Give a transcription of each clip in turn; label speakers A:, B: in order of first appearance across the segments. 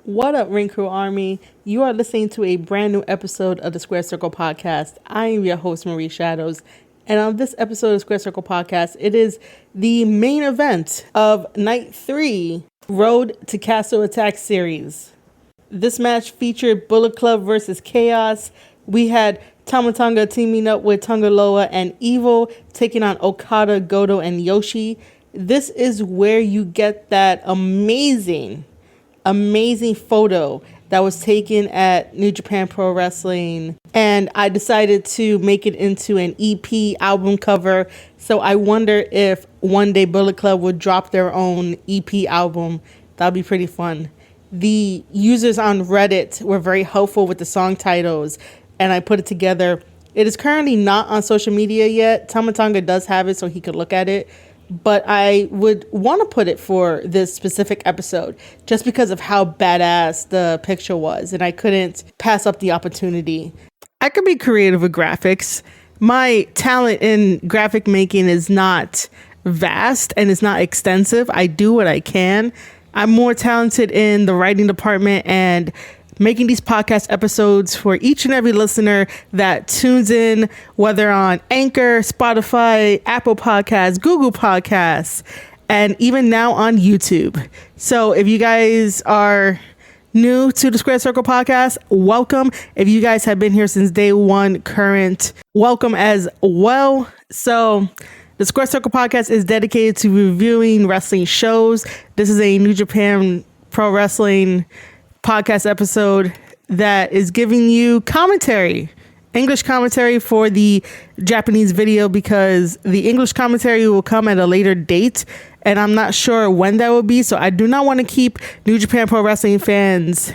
A: What up, Ring Crew Army? You are listening to a brand new episode of the Square Circle Podcast. I am your host, Marie Shadows. And on this episode of Square Circle Podcast, it is the main event of Night 3, Road to Castle Attack series. This match featured Bullet Club versus Chaos. We had Tonga teaming up with Tonga Loa and Evil, taking on Okada, Goto, and Yoshi. This is where you get that amazing photo that was taken at New Japan Pro Wrestling, and I decided to make it into an EP album cover. So I wonder if one day Bullet Club would drop their own EP album. That'd be pretty fun. The users on Reddit were very helpful with the song titles, and I put it together. It is currently not on social media yet. Tonga does have it, so he could look at it. But I would want to put it for this specific episode just because of how badass the picture was, and I couldn't pass up the opportunity. I could be creative with graphics. My talent in graphic making is not vast and it's not extensive. I do what I can. I'm more talented in the writing department and making these podcast episodes for each and every listener that tunes in, whether on Anchor, Spotify, Apple Podcasts, Google Podcasts, and even now on YouTube. So if you guys are new to the Square Circle Podcast, welcome. If you guys have been here since day one, current, welcome as well. So the Square Circle Podcast is dedicated to reviewing wrestling shows. This is a New Japan Pro Wrestling podcast episode that is giving you commentary, English commentary for the Japanese video, because the English commentary will come at a later date and I'm not sure when that will be. So I do not want to keep New Japan Pro Wrestling fans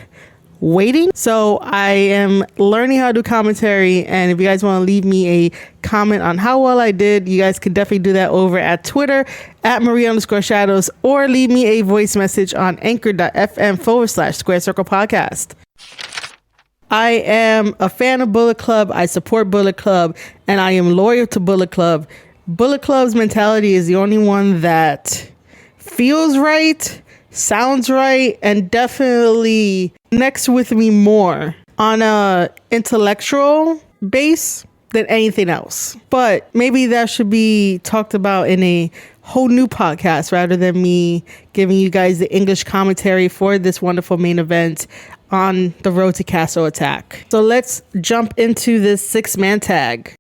A: waiting. So I am learning how to do commentary, and if you guys want to leave me a comment on how well I did, you guys could definitely do that over at Twitter at Marie_Shadows, or leave me a voice message on anchor.fm/Square Circle Podcast. I am a fan of Bullet Club. I support Bullet Club, and I am loyal to Bullet Club. Bullet Club's mentality is the only one that feels right, sounds right, and definitely connects with me more on a intellectual base than anything else. But maybe that should be talked about in a whole new podcast rather than me giving you guys the English commentary for this wonderful main event on the Road to Castle Attack. So let's jump into this 6-man tag.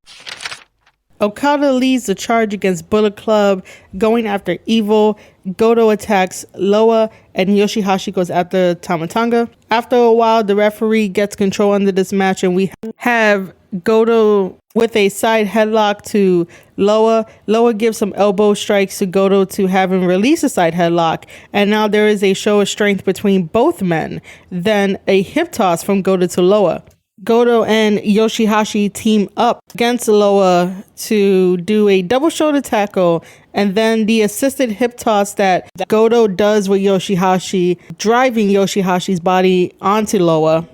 A: Okada leads the charge against Bullet Club, going after Evil. Goto attacks Loa, and Yoshihashi goes after Tonga. After a while, the referee gets control under this match, and we have Goto with a side headlock to Loa. Loa gives some elbow strikes to Goto to have him release a side headlock, and now there is a show of strength between both men. Then a hip toss from Goto to Loa. Goto and Yoshihashi team up against Loa to do a double shoulder tackle, and then the assisted hip toss that Goto does with Yoshihashi, driving Yoshihashi's body onto Loa.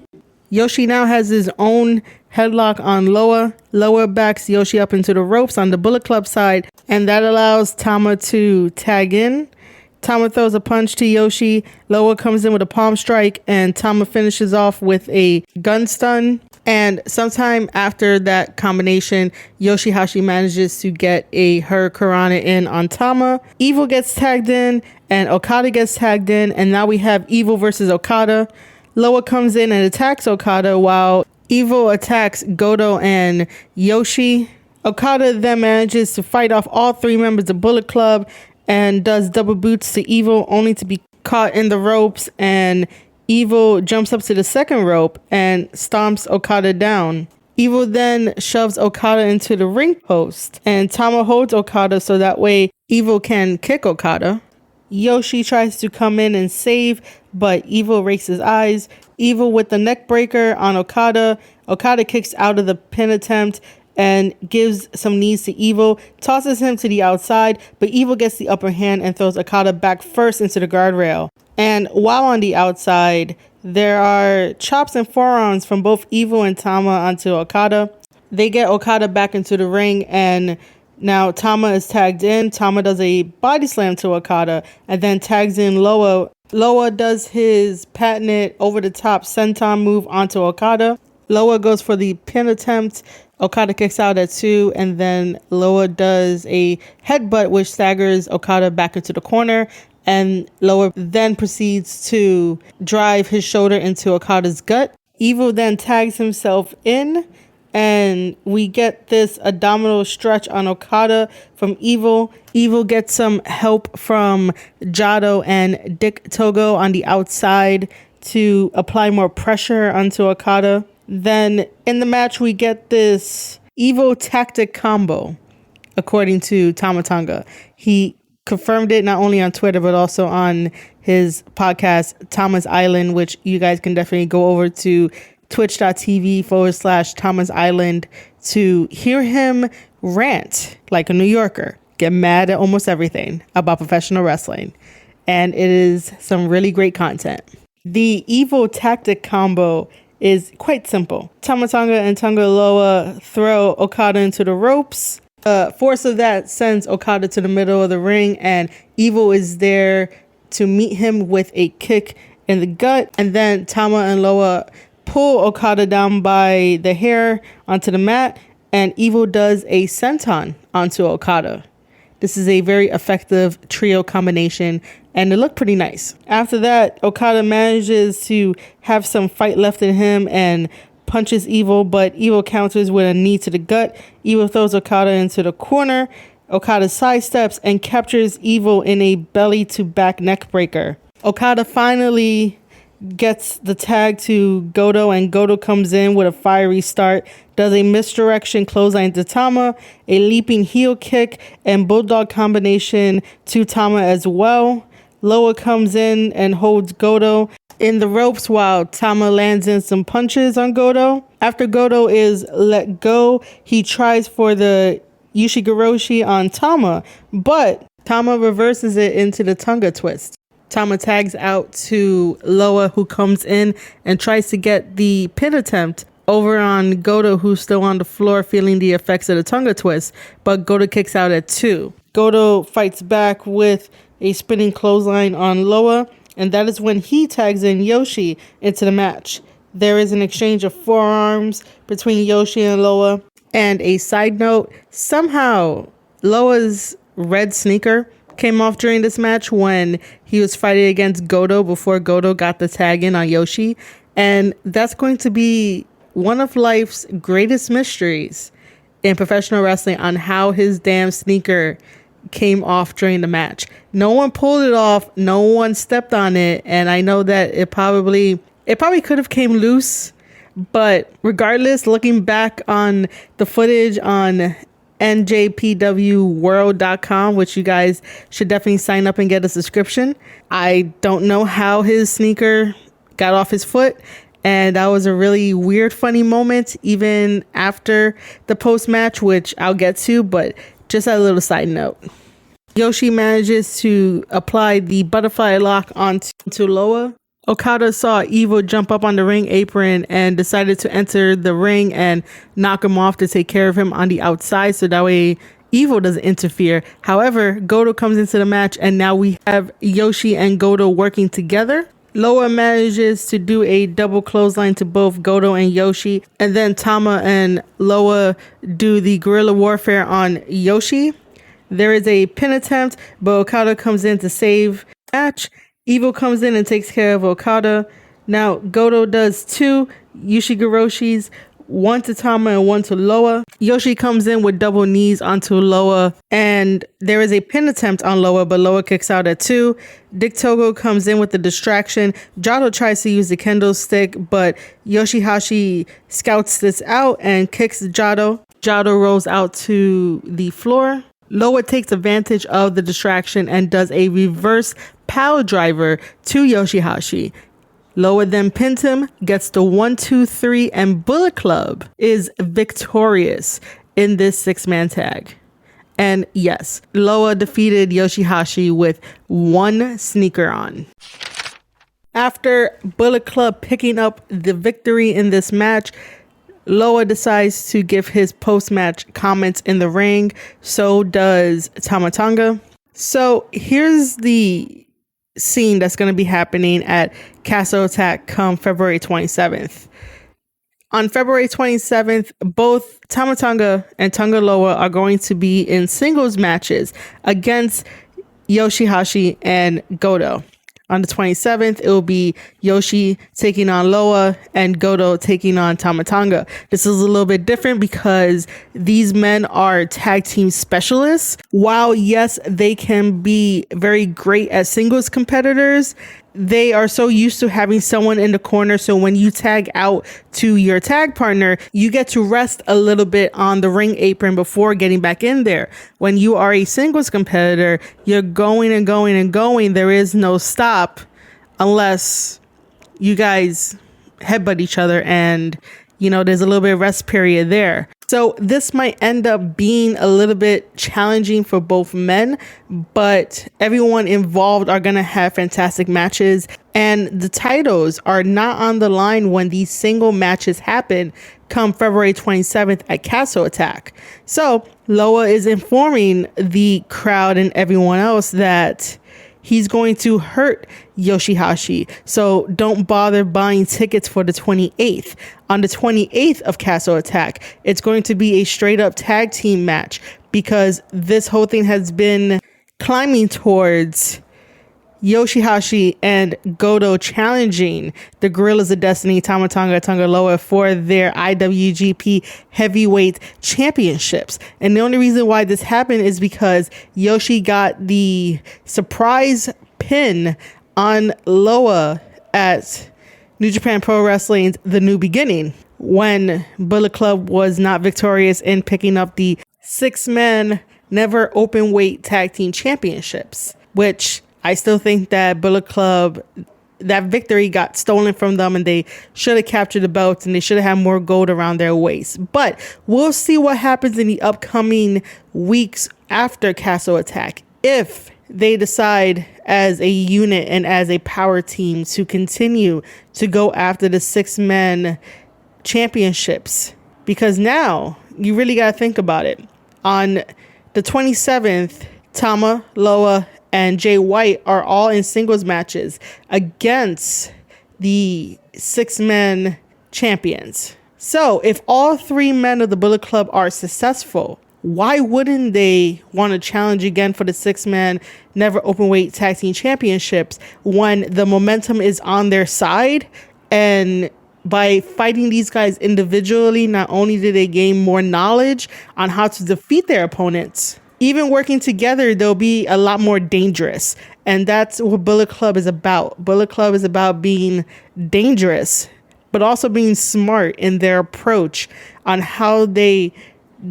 A: Yoshi now has his own headlock on Loa. Loa backs Yoshi up into the ropes on the Bullet Club side, and that allows Tama to tag in. Tama throws a punch to Yoshi. Loa comes in with a palm strike, and Tama finishes off with a gun stun. And sometime after that combination, Yoshihashi manages to get a Hurricanrana in on Tama. Evil gets tagged in, and Okada gets tagged in, and now we have Evil versus Okada. Loa comes in and attacks Okada while Evil attacks Goto and Yoshi. Okada then manages to fight off all 3 members of Bullet Club and does double boots to Evil, only to be caught in the ropes, and Evil jumps up to the second rope and stomps Okada down. Evil then shoves Okada into the ring post, and Tama holds Okada so that way Evil can kick Okada. Yoshi tries to come in and save, but Evil rakes his eyes. Evil with the neck breaker on Okada. Okada kicks out of the pin attempt and gives some knees to Evil, tosses him to the outside, but Evil gets the upper hand and throws Okada back first into the guardrail. And while on the outside, there are chops and forearms from both Evil and Tama onto Okada. They get Okada back into the ring, and now Tama is tagged in. Tama does a body slam to Okada and then tags in Loa Loa does his patented over-the-top senton move onto Okada. Loa goes for the pin attempt. Okada kicks out at 2, and then Loa does a headbutt which staggers Okada back into the corner, and Loa then proceeds to drive his shoulder into Okada's gut. Evil then tags himself in, and we get this abdominal stretch on Okada from Evil. Evil gets some help from Jado and Dick Togo on the outside to apply more pressure onto Okada. Then in the match, we get this Evil tactic combo, according to Tonga. He confirmed it not only on Twitter, but also on his podcast, Thomas Island, which you guys can definitely go over to twitch.tv/Thomas Island to hear him rant like a New Yorker, get mad at almost everything about professional wrestling. And it is some really great content. The Evil tactic combo is quite simple. Tama Tonga and Tonga Loa throw Okada into the ropes. Force of that sends Okada to the middle of the ring, and Evil is there to meet him with a kick in the gut. And then Tama and Loa pull Okada down by the hair onto the mat, and Evil does a senton onto Okada. This is a very effective trio combination, and it looked pretty nice. After that, Okada manages to have some fight left in him and punches Evil, but Evil counters with a knee to the gut. Evil throws Okada into the corner. Okada sidesteps and captures Evil in a belly to back neck breaker. Okada finally gets the tag to Goto, and Goto comes in with a fiery start, does a misdirection clothesline to Tama, a leaping heel kick, and bulldog combination to Tama as well. Loa comes in and holds Goto in the ropes while Tama lands in some punches on Goto. After Goto is let go, he tries for the Ushigoroshi on Tama, but Tama reverses it into the Tonga twist. Tama tags out to Loa, who comes in and tries to get the pin attempt over on Goto, who's still on the floor feeling the effects of the Tonga twist, but Goto kicks out at 2. Goto fights back with a spinning clothesline on Loa, and that is when he tags in Yoshi into the match. There is an exchange of forearms between Yoshi and Loa. And a side note, somehow Loa's red sneaker came off during this match when he was fighting against Goto before Goto got the tag in on Yoshi. And that's going to be one of life's greatest mysteries in professional wrestling, on how his damn sneaker came off during the match. No one pulled it off. No one stepped on it. And I know that it probably could have came loose. But regardless, looking back on the footage on NJPW World.com, which you guys should definitely sign up and get a subscription, I don't know how his sneaker got off his foot. And that was a really weird, funny moment, even after the post-match, which I'll get to, but just a little side note. Yoshi manages to apply the butterfly lock onto Loa. Okada saw Evil jump up on the ring apron and decided to enter the ring and knock him off to take care of him on the outside, so that way Evil doesn't interfere. However, Goto comes into the match, and now we have Yoshi and Goto working together. Loa manages to do a double clothesline to both Goto and Yoshi, and then Tama and Loa do the guerrilla warfare on Yoshi. There is a pin attempt, but Okada comes in to save the match. Evil comes in and takes care of Okada. Now Goto does 2 Ushigoroshis, 1 to Tama and 1 to Loa. Yoshi comes in with double knees onto Loa, and there is a pin attempt on Loa, but Loa kicks out at 2. Dick Togo comes in with the distraction. Jado tries to use the kendo stick, but Yoshihashi scouts this out and kicks Jado. Jado rolls out to the floor. Loa takes advantage of the distraction and does a reverse power driver to Yoshihashi. Loa then pins him, gets the 1, 2, 3, and Bullet Club is victorious in this 6-man tag. And yes, Loa defeated Yoshihashi with 1 sneaker on. After Bullet Club picking up the victory in this match, Loa decides to give his post-match comments in the ring. So does Tama Tonga. So here's the scene that's going to be happening at Castle Attack come February 27th. On February 27th, both Tama Tonga and Tonga Loa are going to be in singles matches against Yoshi and Goto. On the 27th, it will be Yoshi taking on Loa and Goto taking on Tama Tonga. This is a little bit different because these men are tag team specialists. While, yes, they can be very great as singles competitors, they are so used to having someone in the corner. So when you tag out to your tag partner, you get to rest a little bit on the ring apron before getting back in there. When you are a singles competitor, you're going and going and going. There is no stop unless you guys headbutt each other and, there's a little bit of rest period there. So this might end up being a little bit challenging for both men, but everyone involved are going to have fantastic matches, and the titles are not on the line when these single matches happen come February 27th at Castle Attack. So Loa is informing the crowd and everyone else that he's going to hurt Yoshihashi. So don't bother buying tickets for the 28th. On the 28th of Castle Attack, it's going to be a straight up tag team match because this whole thing has been climbing towards Yoshihashi and Goto challenging the Gorillas of Destiny, Tama Tonga, Tonga Loa for their IWGP Heavyweight Championships. And the only reason why this happened is because Yoshi got the surprise pin on Loa at New Japan Pro Wrestling's The New Beginning when Bullet Club was not victorious in picking up the 6-man never open weight tag team championships, which I still think that Bullet Club, that victory got stolen from them and they should have captured the belts and they should have had more gold around their waist. But we'll see what happens in the upcoming weeks after Castle Attack if they decide as a unit and as a power team to continue to go after the 6-man championships. Because now you really got to think about it. On the 27th, Tama, Loa, and Jay White are all in singles matches against the 6-man champions. So if all 3 men of the Bullet Club are successful, why wouldn't they want to challenge again for the 6-man never open weight tag team championships when the momentum is on their side? And by fighting these guys individually, not only do they gain more knowledge on how to defeat their opponents, even working together, they'll be a lot more dangerous. And that's what Bullet Club is about. Bullet Club is about being dangerous, but also being smart in their approach on how they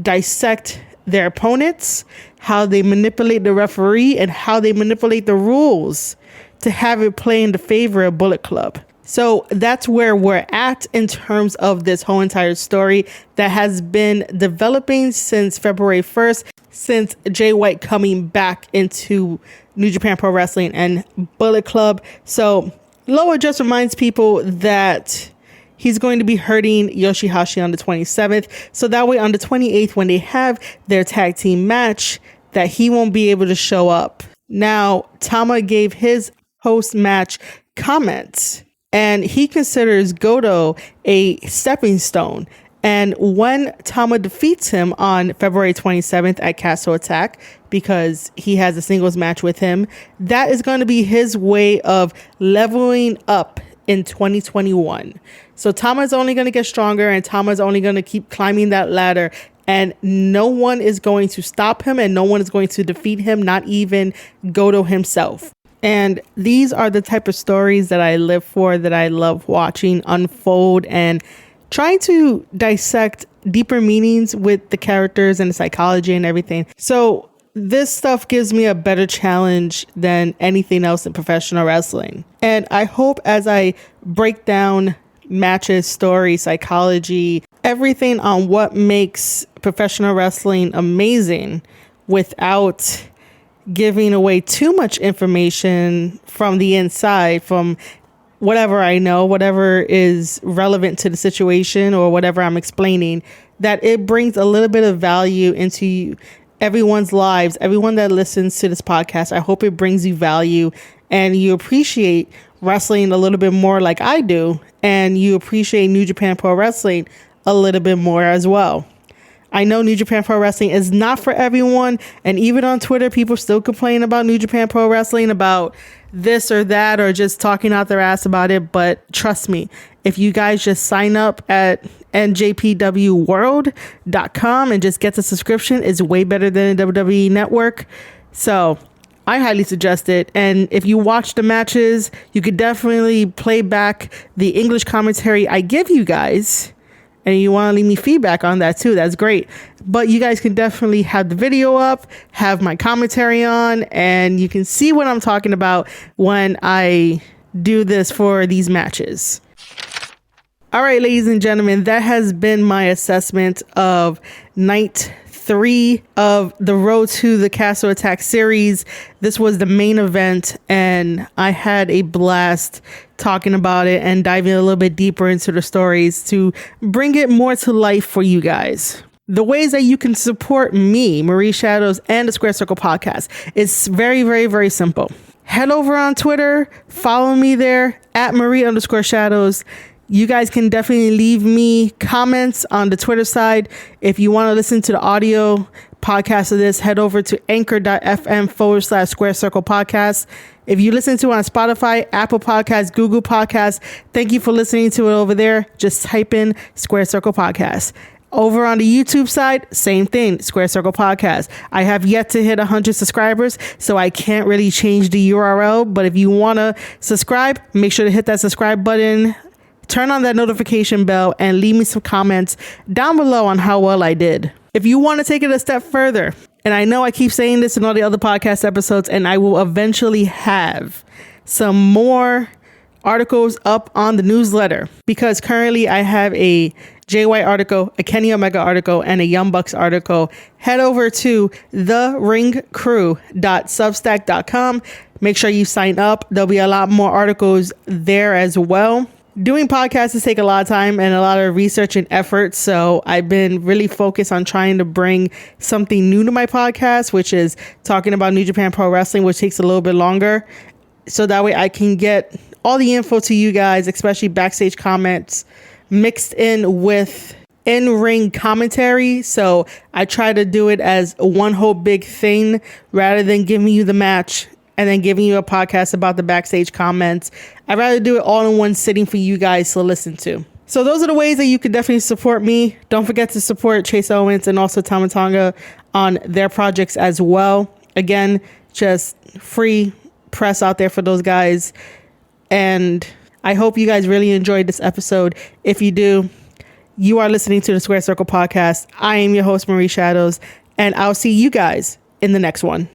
A: dissect their opponents, how they manipulate the referee, and how they manipulate the rules to have it play in the favor of Bullet Club. So that's where we're at in terms of this whole entire story that has been developing since February 1st, since Jay White coming back into New Japan Pro Wrestling and Bullet Club. So Loa just reminds people that he's going to be hurting Yoshihashi on the 27th. So that way on the 28th, when they have their tag team match, that he won't be able to show up. Now, Tama gave his post-match comments, and he considers Goto a stepping stone. And when Tama defeats him on February 27th at Castle Attack, because he has a singles match with him, that is going to be his way of leveling up in 2021. So Tama is only going to get stronger, and Tama is only going to keep climbing that ladder, and no one is going to stop him, and no one is going to defeat him, not even Goto himself. And these are the type of stories that I live for, that I love watching unfold and trying to dissect deeper meanings with the characters and the psychology and everything. So this stuff gives me a better challenge than anything else in professional wrestling. And I hope as I break down matches, story, psychology, everything on what makes professional wrestling amazing without giving away too much information from the inside, from whatever I know, whatever is relevant to the situation or whatever I'm explaining, that it brings a little bit of value into everyone's lives, everyone that listens to this podcast. I hope it brings you value and you appreciate wrestling a little bit more like I do, and you appreciate New Japan Pro Wrestling a little bit more as well. I know New Japan Pro Wrestling is not for everyone, and even on Twitter, people still complain about New Japan Pro Wrestling, about this or that, or just talking out their ass about it. But trust me, if you guys just sign up at NJPWWorld.com and just get the subscription, it's way better than the WWE Network. So I highly suggest it. And if you watch the matches, you could definitely play back the English commentary I give you guys. And you want to leave me feedback on that too, that's great. But you guys can definitely have the video up, have my commentary on, and you can see what I'm talking about when I do this for these matches. All right, ladies and gentlemen, that has been my assessment of night 3 of the Road to the Castle Attack series. This was the main event, and I had a blast talking about it and diving a little bit deeper into the stories to bring it more to life for you guys. The ways that you can support me, Marie Shadows, and the Square Circle podcast is very, very, very simple. Head over on Twitter, follow me there at Marie_Shadows. You guys can definitely leave me comments on the Twitter side. If you want to listen to the audio podcast of this, head over to anchor.fm/Square Circle podcast. If you listen to it on Spotify, Apple Podcasts, Google Podcasts, thank you for listening to it over there. Just type in Square Circle podcast. Over on the YouTube side, same thing, Square Circle Podcast. I have yet to hit 100 subscribers, so I can't really change the URL. But if you want to subscribe, make sure to hit that subscribe button. Turn on that notification bell and leave me some comments down below on how well I did. If you want to take it a step further, and I know I keep saying this in all the other podcast episodes, and I will eventually have some more articles up on the newsletter, because currently I have a Jay White article, a Kenny Omega article, and a Young Bucks article. Head over to theringcrew.substack.com. Make sure you sign up. There'll be a lot more articles there as well. Doing podcasts take a lot of time and a lot of research and effort. So I've been really focused on trying to bring something new to my podcast, which is talking about New Japan Pro Wrestling, which takes a little bit longer. So that way I can get all the info to you guys, especially backstage comments mixed in with in-ring commentary. So I try to do it as one whole big thing rather than giving you the match and then giving you a podcast about the backstage comments. I'd rather do it all in one sitting for you guys to listen to. So those are the ways that you can definitely support me. Don't forget to support Chase Owens and also Tonga on their projects as well. Again, just free press out there for those guys. And I hope you guys really enjoyed this episode. If you do, you are listening to the Square Circle podcast. I am your host, Marie Shadows, and I'll see you guys in the next one.